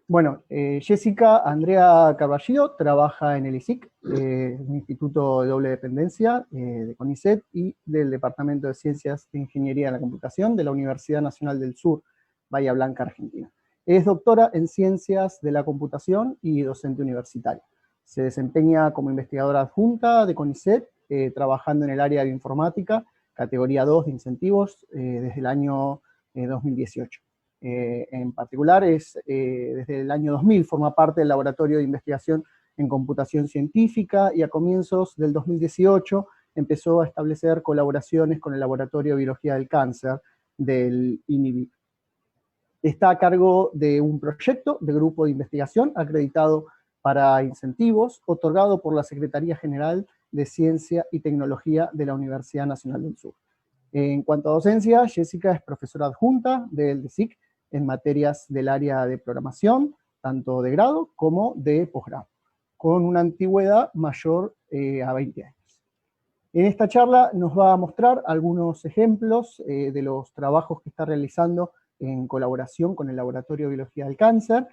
Bueno, Jessica Andrea Carballo trabaja en el ISIC, un instituto de doble dependencia de CONICET y del Departamento de Ciencias e Ingeniería de la Computación de la Universidad Nacional del Sur, Bahía Blanca, Argentina. Es doctora en Ciencias de la Computación y docente universitaria. Se desempeña como investigadora adjunta de CONICET, trabajando en el área de informática, categoría 2 de incentivos, desde el año 2018. En particular, desde el año 2000 forma parte del Laboratorio de Investigación en Computación Científica y a comienzos del 2018 empezó a establecer colaboraciones con el Laboratorio de Biología del Cáncer del INIBIC. Está a cargo de un proyecto de grupo de investigación acreditado para incentivos, otorgado por la Secretaría General de Ciencia y Tecnología de la Universidad Nacional del Sur. En cuanto a docencia, Jessica es profesora adjunta del DESIC en materias del área de programación, tanto de grado como de posgrado, con una antigüedad mayor a 20 años. En esta charla nos va a mostrar algunos ejemplos de los trabajos que está realizando en colaboración con el Laboratorio de Biología del Cáncer.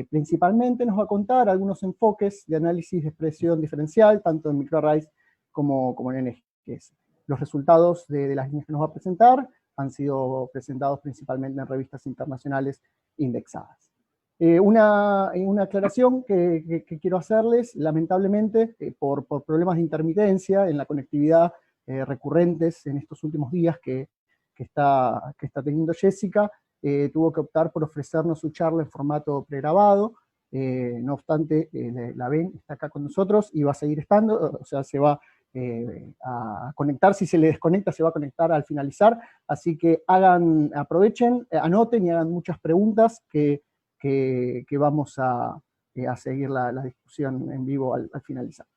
Principalmente nos va a contar algunos enfoques de análisis de expresión diferencial, tanto en microarrays como en NGS. Los resultados de las líneas que nos va a presentar han sido presentados principalmente en revistas internacionales indexadas. Una aclaración que quiero hacerles, lamentablemente, por problemas de intermitencia en la conectividad recurrentes en estos últimos días que está teniendo Jessica, tuvo que optar por ofrecernos su charla en formato pregrabado. No obstante, la ven, está acá con nosotros y va a seguir estando, o sea, se va a conectar. Si se le desconecta, se va a conectar al finalizar, así que aprovechen, anoten y hagan muchas preguntas que vamos a seguir la discusión en vivo al finalizar.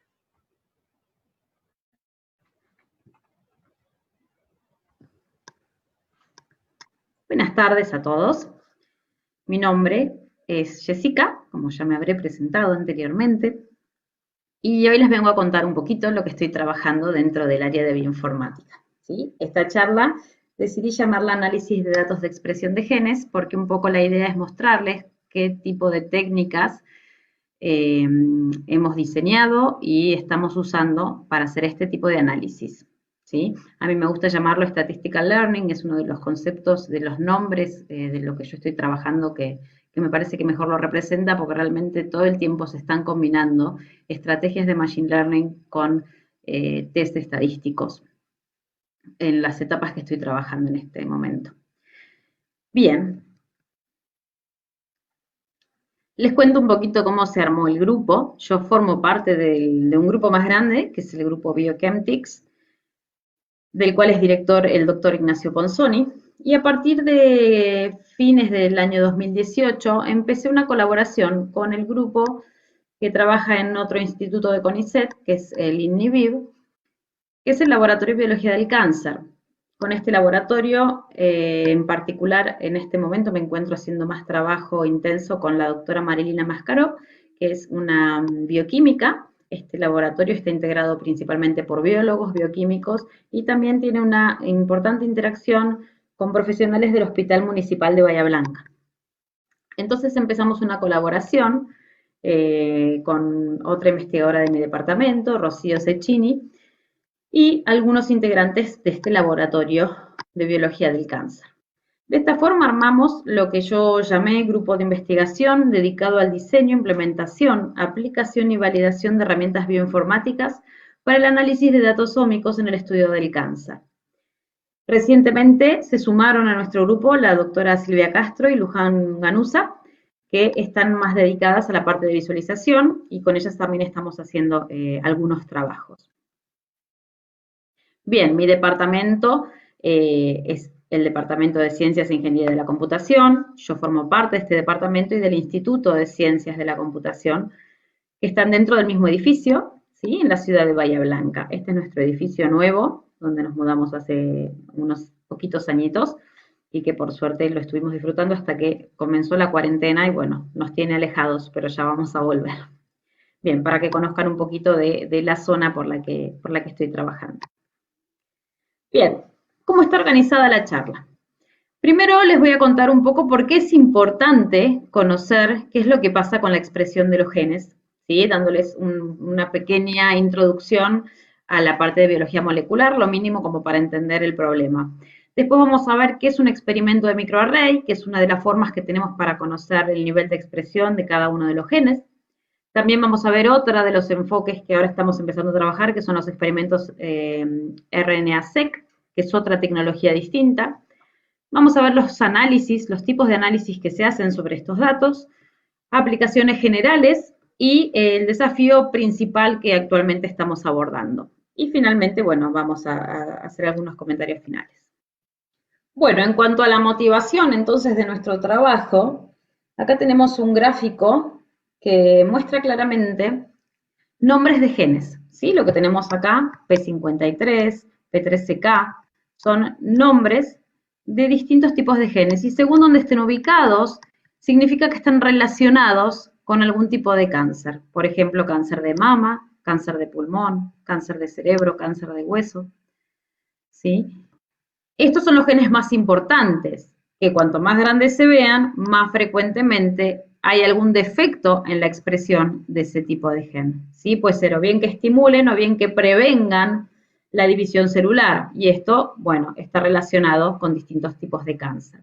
Buenas tardes a todos. Mi nombre es Jessica, como ya me habré presentado anteriormente, y hoy les vengo a contar un poquito lo que estoy trabajando dentro del área de bioinformática, ¿sí? Esta charla decidí llamarla análisis de datos de expresión de genes porque un poco la idea es mostrarles qué tipo de técnicas hemos diseñado y estamos usando para hacer este tipo de análisis, ¿sí? A mí me gusta llamarlo statistical learning, es uno de los conceptos, de los nombres de lo que yo estoy trabajando que me parece que mejor lo representa porque realmente todo el tiempo se están combinando estrategias de machine learning con test estadísticos en las etapas que estoy trabajando en este momento. Bien. Les cuento un poquito cómo se armó el grupo. Yo formo parte de un grupo más grande, que es el grupo Biochemtics, del cual es director el doctor Ignacio Ponzoni, y a partir de fines del año 2018 empecé una colaboración con el grupo que trabaja en otro instituto de CONICET, que es el INNIBIB, que es el Laboratorio de Biología del Cáncer. Con este laboratorio, en particular, en este momento me encuentro haciendo más trabajo intenso con la doctora Marilina Mascaró, que es una bioquímica. Este laboratorio está integrado principalmente por biólogos, bioquímicos, y también tiene una importante interacción con profesionales del Hospital Municipal de Bahía Blanca. Entonces empezamos una colaboración con otra investigadora de mi departamento, Rocío Cecchini, y algunos integrantes de este laboratorio de biología del cáncer. De esta forma armamos lo que yo llamé grupo de investigación dedicado al diseño, implementación, aplicación y validación de herramientas bioinformáticas para el análisis de datos ómicos en el estudio del cáncer. Recientemente se sumaron a nuestro grupo la doctora Silvia Castro y Luján Ganusa, que están más dedicadas a la parte de visualización y con ellas también estamos haciendo algunos trabajos. Bien, mi departamento es el Departamento de Ciencias e Ingeniería de la Computación. Yo formo parte de este departamento y del Instituto de Ciencias de la Computación, que están dentro del mismo edificio, ¿sí? En la ciudad de Bahía Blanca. Este es nuestro edificio nuevo, donde nos mudamos hace unos poquitos añitos y que por suerte lo estuvimos disfrutando hasta que comenzó la cuarentena y bueno, nos tiene alejados, pero ya vamos a volver. Bien, para que conozcan un poquito de la zona por la que estoy trabajando. Bien, ¿cómo está organizada la charla? Primero les voy a contar un poco por qué es importante conocer qué es lo que pasa con la expresión de los genes, ¿sí? Dándoles una pequeña introducción a la parte de biología molecular, lo mínimo como para entender el problema. Después vamos a ver qué es un experimento de microarray, que es una de las formas que tenemos para conocer el nivel de expresión de cada uno de los genes. También vamos a ver otra de los enfoques que ahora estamos empezando a trabajar, que son los experimentos RNA-seq, que es otra tecnología distinta. Vamos a ver los análisis, los tipos de análisis que se hacen sobre estos datos, aplicaciones generales y el desafío principal que actualmente estamos abordando. Y finalmente, bueno, vamos a hacer algunos comentarios finales. Bueno, en cuanto a la motivación entonces de nuestro trabajo, acá tenemos un gráfico que muestra claramente nombres de genes, ¿sí? Lo que tenemos acá, P53, P13K, son nombres de distintos tipos de genes y según donde estén ubicados, significa que están relacionados con algún tipo de cáncer. Por ejemplo, cáncer de mama, cáncer de pulmón, cáncer de cerebro, cáncer de hueso, ¿sí? Estos son los genes más importantes, que cuanto más grandes se vean, más frecuentemente hay algún defecto en la expresión de ese tipo de gen. ¿Sí? Puede ser o bien que estimulen o bien que prevengan la división celular. Y esto, bueno, está relacionado con distintos tipos de cáncer.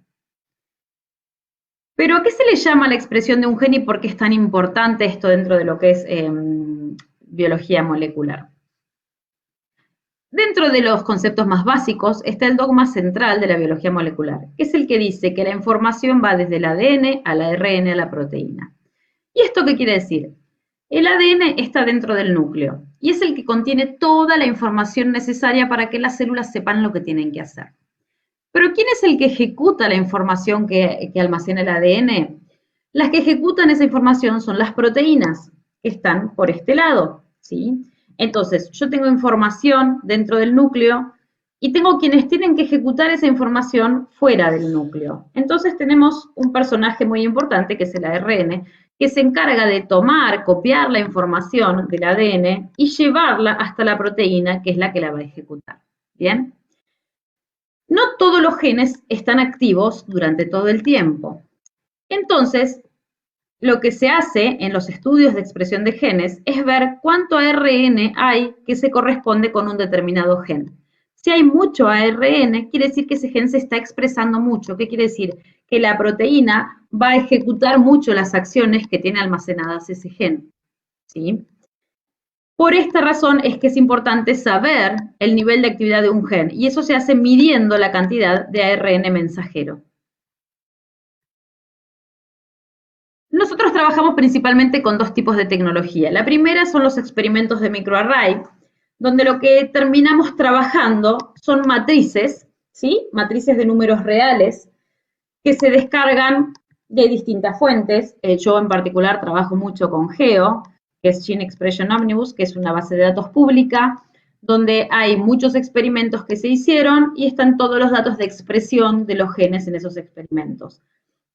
Pero ¿a qué se le llama la expresión de un gen y por qué es tan importante esto dentro de lo que es biología molecular? Dentro de los conceptos más básicos está el dogma central de la biología molecular, que es el que dice que la información va desde el ADN al ARN a la proteína. ¿Y esto qué quiere decir? El ADN está dentro del núcleo y es el que contiene toda la información necesaria para que las células sepan lo que tienen que hacer. Pero ¿quién es el que ejecuta la información que almacena el ADN? Las que ejecutan esa información son las proteínas, que están por este lado, ¿sí? Entonces, yo tengo información dentro del núcleo y tengo quienes tienen que ejecutar esa información fuera del núcleo. Entonces tenemos un personaje muy importante, que es el ARN, que se encarga de tomar, copiar la información del ADN y llevarla hasta la proteína, que es la que la va a ejecutar. ¿Bien? No todos los genes están activos durante todo el tiempo. Entonces, lo que se hace en los estudios de expresión de genes es ver cuánto ARN hay que se corresponde con un determinado gen. Si hay mucho ARN, quiere decir que ese gen se está expresando mucho. ¿Qué quiere decir? Que la proteína va a ejecutar mucho las acciones que tiene almacenadas ese gen. ¿Sí? Por esta razón es que es importante saber el nivel de actividad de un gen, y eso se hace midiendo la cantidad de ARN mensajero. Nosotros trabajamos principalmente con dos tipos de tecnología. La primera son los experimentos de microarray, donde lo que terminamos trabajando son matrices, ¿sí? Matrices de números reales que se descargan de distintas fuentes. Yo en particular trabajo mucho con Geo, que es Gene Expression Omnibus, que es una base de datos pública, donde hay muchos experimentos que se hicieron y están todos los datos de expresión de los genes en esos experimentos.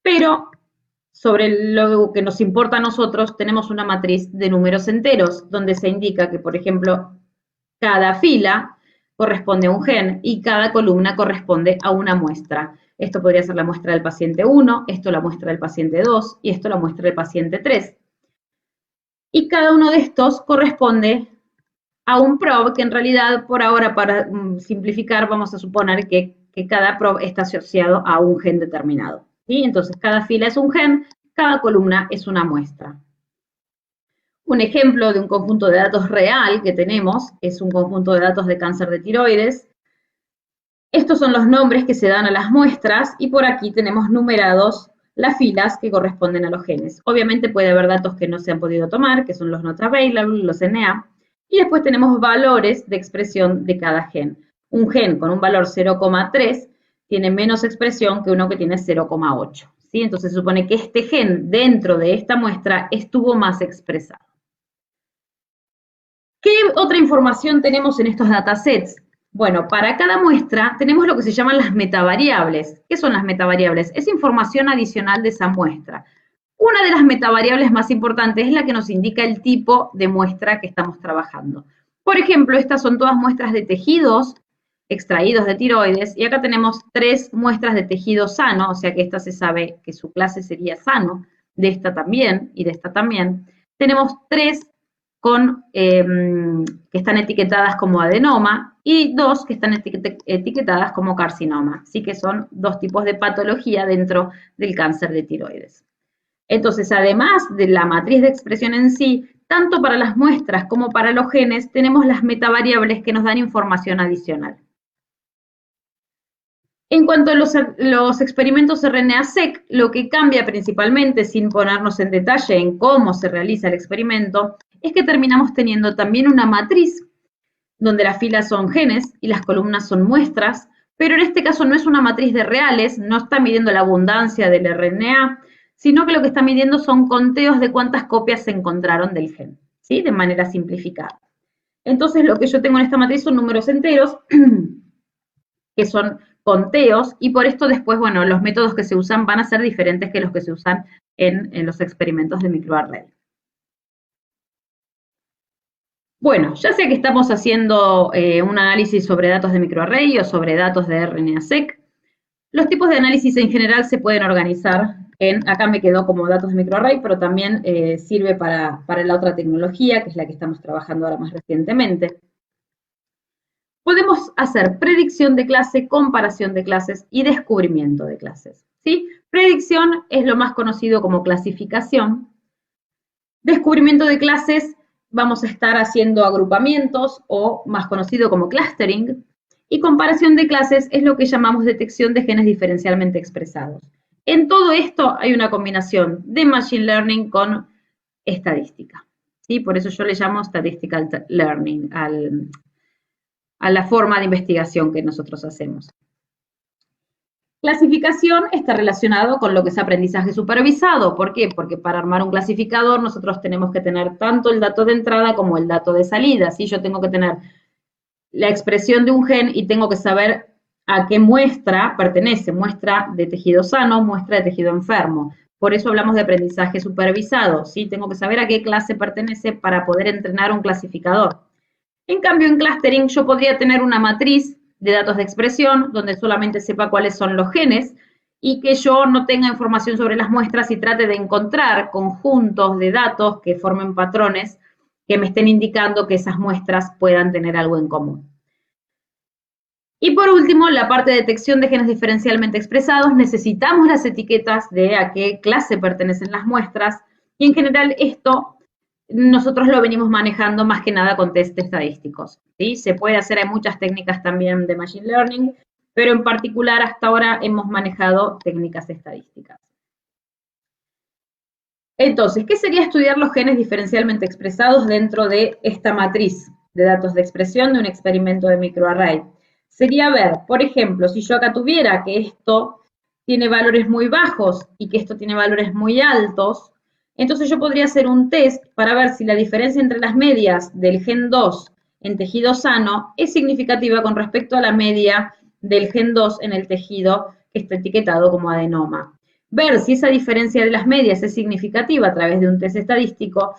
Pero sobre lo que nos importa a nosotros, tenemos una matriz de números enteros, donde se indica que, por ejemplo, cada fila corresponde a un gen y cada columna corresponde a una muestra. Esto podría ser la muestra del paciente 1, esto la muestra del paciente 2 y esto la muestra del paciente 3. Y cada uno de estos corresponde a un prob que en realidad, por ahora, para simplificar, vamos a suponer que cada prob está asociado a un gen determinado. ¿Sí? Entonces, cada fila es un gen, cada columna es una muestra. Un ejemplo de un conjunto de datos real que tenemos es un conjunto de datos de cáncer de tiroides. Estos son los nombres que se dan a las muestras y por aquí tenemos numerados las filas que corresponden a los genes. Obviamente puede haber datos que no se han podido tomar, que son los not available, los NA, y después tenemos valores de expresión de cada gen. Un gen con un valor 0,3 tiene menos expresión que uno que tiene 0,8. ¿Sí? Entonces se supone que este gen dentro de esta muestra estuvo más expresado. ¿Qué otra información tenemos en estos datasets? Bueno, para cada muestra tenemos lo que se llaman las metavariables. ¿Qué son las metavariables? Es información adicional de esa muestra. Una de las metavariables más importantes es la que nos indica el tipo de muestra que estamos trabajando. Por ejemplo, estas son todas muestras de tejidos extraídos de tiroides, y acá tenemos 3 muestras de tejido sano, o sea que esta se sabe que su clase sería sano, de esta también y de esta también. Tenemos 3 que están etiquetadas como adenoma y 2 que están etiquetadas como carcinoma. Así que son 2 tipos de patología dentro del cáncer de tiroides. Entonces, además de la matriz de expresión en sí, tanto para las muestras como para los genes, tenemos las metavariables que nos dan información adicional. En cuanto a los experimentos RNA-seq, lo que cambia principalmente, sin ponernos en detalle en cómo se realiza el experimento, es que terminamos teniendo también una matriz donde las filas son genes y las columnas son muestras, pero en este caso no es una matriz de reales, no está midiendo la abundancia del RNA, sino que lo que está midiendo son conteos de cuántas copias se encontraron del gen, ¿sí? De manera simplificada. Entonces lo que yo tengo en esta matriz son números enteros, que son conteos, y por esto después, bueno, los métodos que se usan van a ser diferentes que los que se usan en los experimentos de microarray. Bueno, ya sea que estamos haciendo un análisis sobre datos de microarray o sobre datos de RNA-seq, los tipos de análisis en general se pueden organizar en, acá me quedó como datos de microarray, pero también sirve para la otra tecnología, que es la que estamos trabajando ahora más recientemente. Podemos hacer predicción de clase, comparación de clases y descubrimiento de clases, ¿sí? Predicción es lo más conocido como clasificación. Descubrimiento de clases, vamos a estar haciendo agrupamientos o más conocido como clustering. Y comparación de clases es lo que llamamos detección de genes diferencialmente expresados. En todo esto hay una combinación de machine learning con estadística, ¿sí? Por eso yo le llamo statistical learning a la forma de investigación que nosotros hacemos. Clasificación está relacionado con lo que es aprendizaje supervisado. ¿Por qué? Porque para armar un clasificador nosotros tenemos que tener tanto el dato de entrada como el dato de salida, ¿sí? Yo tengo que tener la expresión de un gen y tengo que saber a qué muestra pertenece, muestra de tejido sano, muestra de tejido enfermo. Por eso hablamos de aprendizaje supervisado, ¿sí? Tengo que saber a qué clase pertenece para poder entrenar un clasificador. En cambio, en clustering yo podría tener una matriz de datos de expresión donde solamente sepa cuáles son los genes y que yo no tenga información sobre las muestras y trate de encontrar conjuntos de datos que formen patrones que me estén indicando que esas muestras puedan tener algo en común. Y por último, la parte de detección de genes diferencialmente expresados, necesitamos las etiquetas de a qué clase pertenecen las muestras y en general esto nosotros lo venimos manejando más que nada con test estadísticos, ¿sí? Se puede hacer, hay muchas técnicas también de machine learning, pero en particular hasta ahora hemos manejado técnicas estadísticas. Entonces, ¿qué sería estudiar los genes diferencialmente expresados dentro de esta matriz de datos de expresión de un experimento de microarray? Sería ver, por ejemplo, si yo acá tuviera que esto tiene valores muy bajos y que esto tiene valores muy altos, entonces yo podría hacer un test para ver si la diferencia entre las medias del gen 2 en tejido sano es significativa con respecto a la media del gen 2 en el tejido que está etiquetado como adenoma. Ver si esa diferencia de las medias es significativa a través de un test estadístico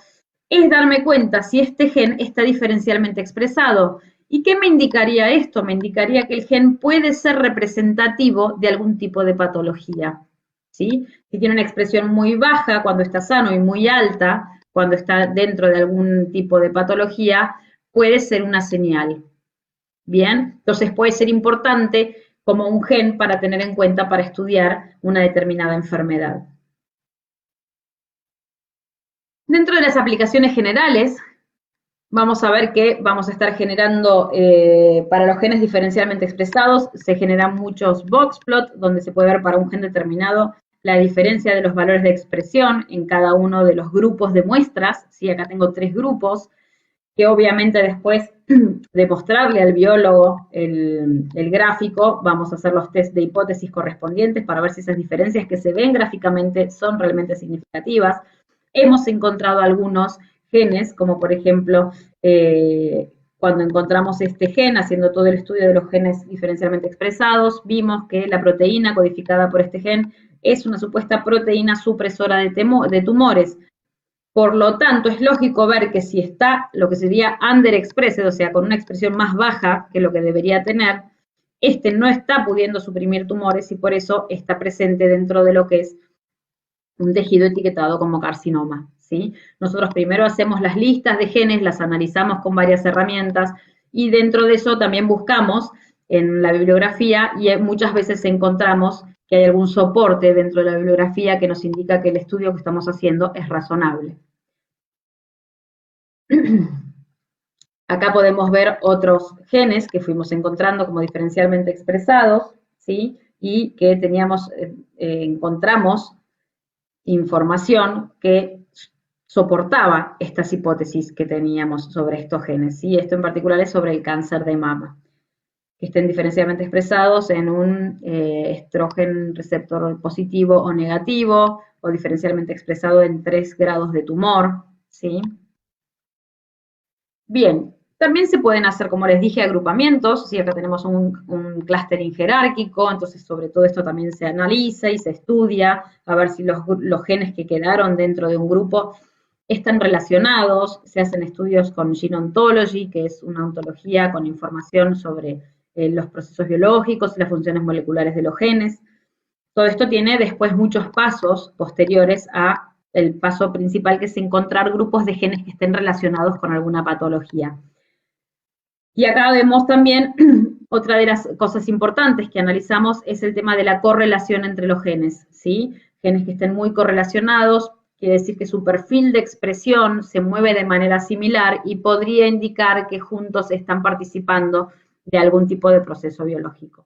es darme cuenta si este gen está diferencialmente expresado. ¿Y qué me indicaría esto? Me indicaría que el gen puede ser representativo de algún tipo de patología, ¿sí? Si tiene una expresión muy baja cuando está sano y muy alta cuando está dentro de algún tipo de patología, puede ser una señal. Bien, entonces puede ser importante como un gen para tener en cuenta para estudiar una determinada enfermedad. Dentro de las aplicaciones generales, vamos a ver que vamos a estar generando, para los genes diferencialmente expresados, se generan muchos boxplot, donde se puede ver para un gen determinado la diferencia de los valores de expresión en cada uno de los grupos de muestras. ¿Sí? Acá tengo 3 grupos, que obviamente después de mostrarle al biólogo el gráfico, vamos a hacer los test de hipótesis correspondientes para ver si esas diferencias que se ven gráficamente son realmente significativas. Hemos encontrado algunos genes, como por ejemplo, cuando encontramos este gen, haciendo todo el estudio de los genes diferencialmente expresados, vimos que la proteína codificada por este gen es una supuesta proteína supresora de tumores. Por lo tanto, es lógico ver que si está lo que sería underexpressed, o sea, con una expresión más baja que lo que debería tener, este no está pudiendo suprimir tumores y por eso está presente dentro de lo que es un tejido etiquetado como carcinoma, ¿sí? Nosotros primero hacemos las listas de genes, las analizamos con varias herramientas y dentro de eso también buscamos en la bibliografía y muchas veces encontramos que hay algún soporte dentro de la bibliografía que nos indica que el estudio que estamos haciendo es razonable. Acá podemos ver otros genes que fuimos encontrando como diferencialmente expresados, ¿sí? Y que encontramos información que soportaba estas hipótesis que teníamos sobre estos genes, ¿sí? Esto en particular es sobre el cáncer de mama, que estén diferencialmente expresados en un estrógeno receptor positivo o negativo, o diferencialmente expresado en 3 grados de tumor, ¿sí? Bien, también se pueden hacer, como les dije, agrupamientos, ¿sí? Acá tenemos un clustering jerárquico, entonces sobre todo esto también se analiza y se estudia, a ver si los genes que quedaron dentro de un grupo están relacionados, se hacen estudios con Gene Ontology, que es una ontología con información sobre los procesos biológicos y las funciones moleculares de los genes. Todo esto tiene después muchos pasos posteriores a el paso principal, que es encontrar grupos de genes que estén relacionados con alguna patología. Y acá vemos también otra de las cosas importantes que analizamos es el tema de la correlación entre los genes, ¿sí? Genes que estén muy correlacionados, quiere decir que su perfil de expresión se mueve de manera similar y podría indicar que juntos están participando de algún tipo de proceso biológico.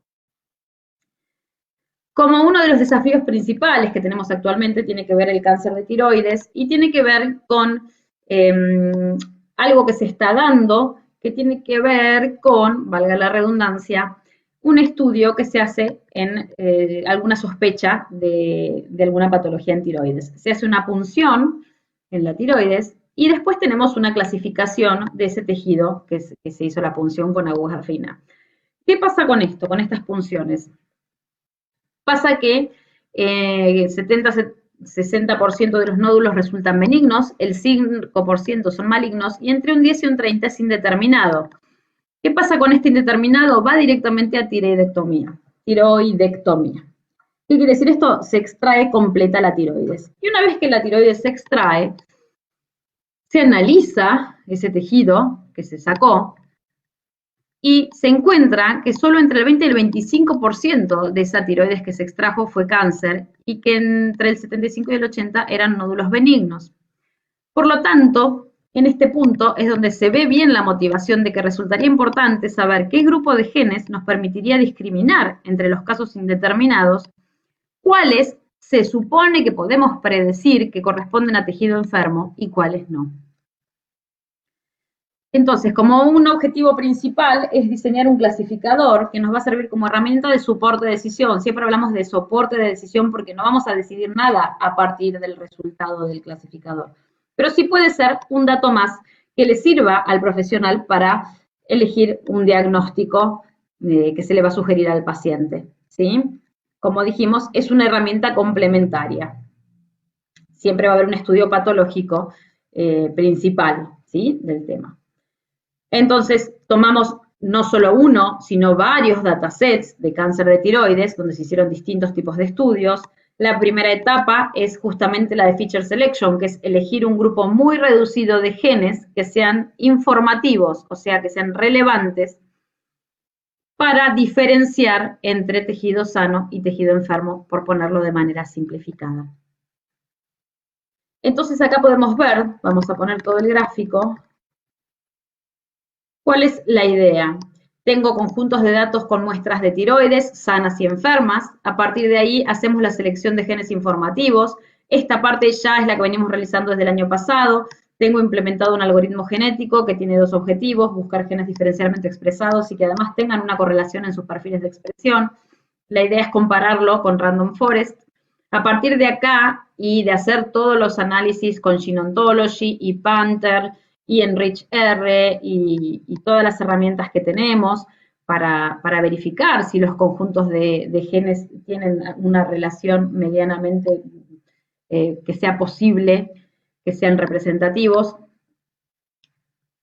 Como uno de los desafíos principales que tenemos actualmente tiene que ver el cáncer de tiroides y tiene que ver con algo que se está dando, que tiene que ver con, valga la redundancia, un estudio que se hace en alguna sospecha de alguna patología en tiroides. Se hace una punción en la tiroides y después tenemos una clasificación de ese tejido que se hizo la punción con aguja fina. ¿Qué pasa con esto, con estas punciones? Pasa que 60% de los nódulos resultan benignos, el 5% son malignos y entre un 10 y un 30 es indeterminado. ¿Qué pasa con este indeterminado? Va directamente a tiroidectomía. ¿Qué quiere decir esto? Se extrae completa la tiroides. Y una vez que la tiroides se extrae, se analiza ese tejido que se sacó y se encuentra que solo entre el 20 y el 25% de esa tiroides que se extrajo fue cáncer y que entre el 75 y el 80 eran nódulos benignos. Por lo tanto, en este punto es donde se ve bien la motivación de que resultaría importante saber qué grupo de genes nos permitiría discriminar entre los casos indeterminados, cuáles se supone que podemos predecir que corresponden a tejido enfermo y cuáles no. Entonces, como un objetivo principal es diseñar un clasificador que nos va a servir como herramienta de soporte de decisión. Siempre hablamos de soporte de decisión porque no vamos a decidir nada a partir del resultado del clasificador. Pero sí puede ser un dato más que le sirva al profesional para elegir un diagnóstico que se le va a sugerir al paciente, ¿sí? Como dijimos, es una herramienta complementaria. Siempre va a haber un estudio patológico principal, ¿sí? Del tema. Entonces, tomamos no solo uno, sino varios datasets de cáncer de tiroides, donde se hicieron distintos tipos de estudios. La primera etapa es justamente la de feature selection, que es elegir un grupo muy reducido de genes que sean informativos, o sea, que sean relevantes, para diferenciar entre tejido sano y tejido enfermo, por ponerlo de manera simplificada. Entonces acá podemos ver, vamos a poner todo el gráfico. ¿Cuál es la idea? Tengo conjuntos de datos con muestras de tiroides, sanas y enfermas. A partir de ahí hacemos la selección de genes informativos. Esta parte ya es la que venimos realizando desde el año pasado. Tengo implementado un algoritmo genético que tiene dos objetivos, buscar genes diferencialmente expresados y que además tengan una correlación en sus perfiles de expresión. La idea es compararlo con Random Forest. A partir de acá y de hacer todos los análisis con Gene Ontology y Panther, y EnrichR y todas las herramientas que tenemos para verificar si los conjuntos de genes tienen una relación medianamente que sea posible, que sean representativos.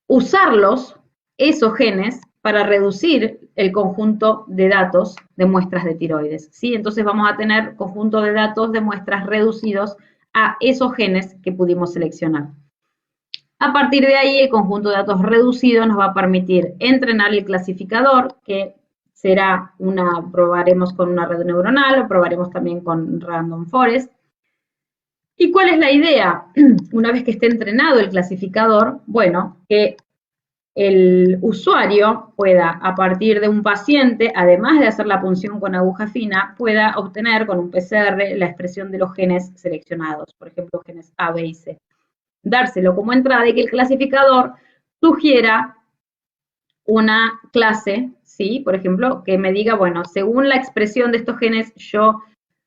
Usarlos, esos genes, para reducir el conjunto de datos de muestras de tiroides, ¿sí? Entonces vamos a tener conjunto de datos de muestras reducidos a esos genes que pudimos seleccionar. A partir de ahí, el conjunto de datos reducido nos va a permitir entrenar el clasificador, que será probaremos con una red neuronal, o probaremos también con Random Forest. ¿Y cuál es la idea? Una vez que esté entrenado el clasificador, bueno, que el usuario pueda, a partir de un paciente, además de hacer la punción con aguja fina, pueda obtener con un PCR la expresión de los genes seleccionados, por ejemplo, genes A, B y C. Dárselo como entrada y que el clasificador sugiera una clase, ¿sí? Por ejemplo, que me diga, bueno, según la expresión de estos genes, yo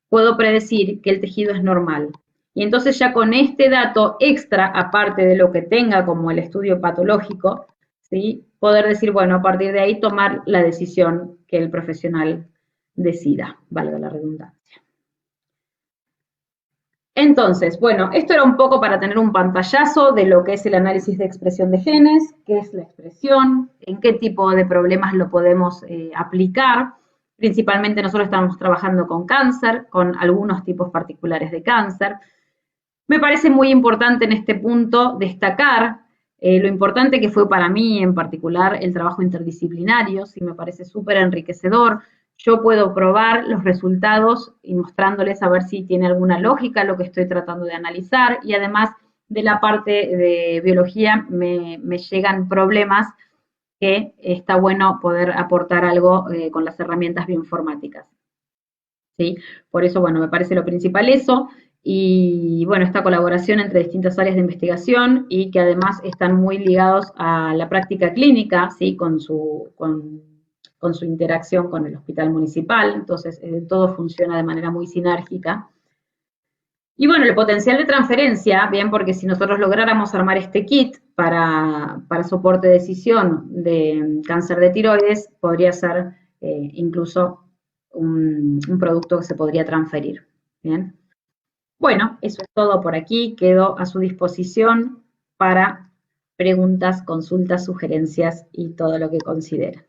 puedo predecir que el tejido es normal. Y entonces ya con este dato extra, aparte de lo que tenga como el estudio patológico, ¿sí? Poder decir, bueno, a partir de ahí tomar la decisión que el profesional decida, valga la redundancia. Entonces, bueno, esto era un poco para tener un pantallazo de lo que es el análisis de expresión de genes, qué es la expresión, en qué tipo de problemas lo podemos aplicar. Principalmente nosotros estamos trabajando con cáncer, con algunos tipos particulares de cáncer. Me parece muy importante en este punto destacar lo importante que fue para mí en particular el trabajo interdisciplinario, sí me parece súper enriquecedor. Yo puedo probar los resultados y mostrándoles a ver si tiene alguna lógica lo que estoy tratando de analizar y además de la parte de biología me llegan problemas que está bueno poder aportar algo con las herramientas bioinformáticas. ¿Sí? Por eso, bueno, me parece lo principal eso y bueno, esta colaboración entre distintas áreas de investigación y que además están muy ligados a la práctica clínica, ¿sí? Con su interacción con el hospital municipal, entonces todo funciona de manera muy sinérgica. Y bueno, el potencial de transferencia, bien, porque si nosotros lográramos armar este kit para soporte de decisión de cáncer de tiroides, podría ser incluso un producto que se podría transferir, bien. Bueno, eso es todo por aquí, quedo a su disposición para preguntas, consultas, sugerencias y todo lo que consideren.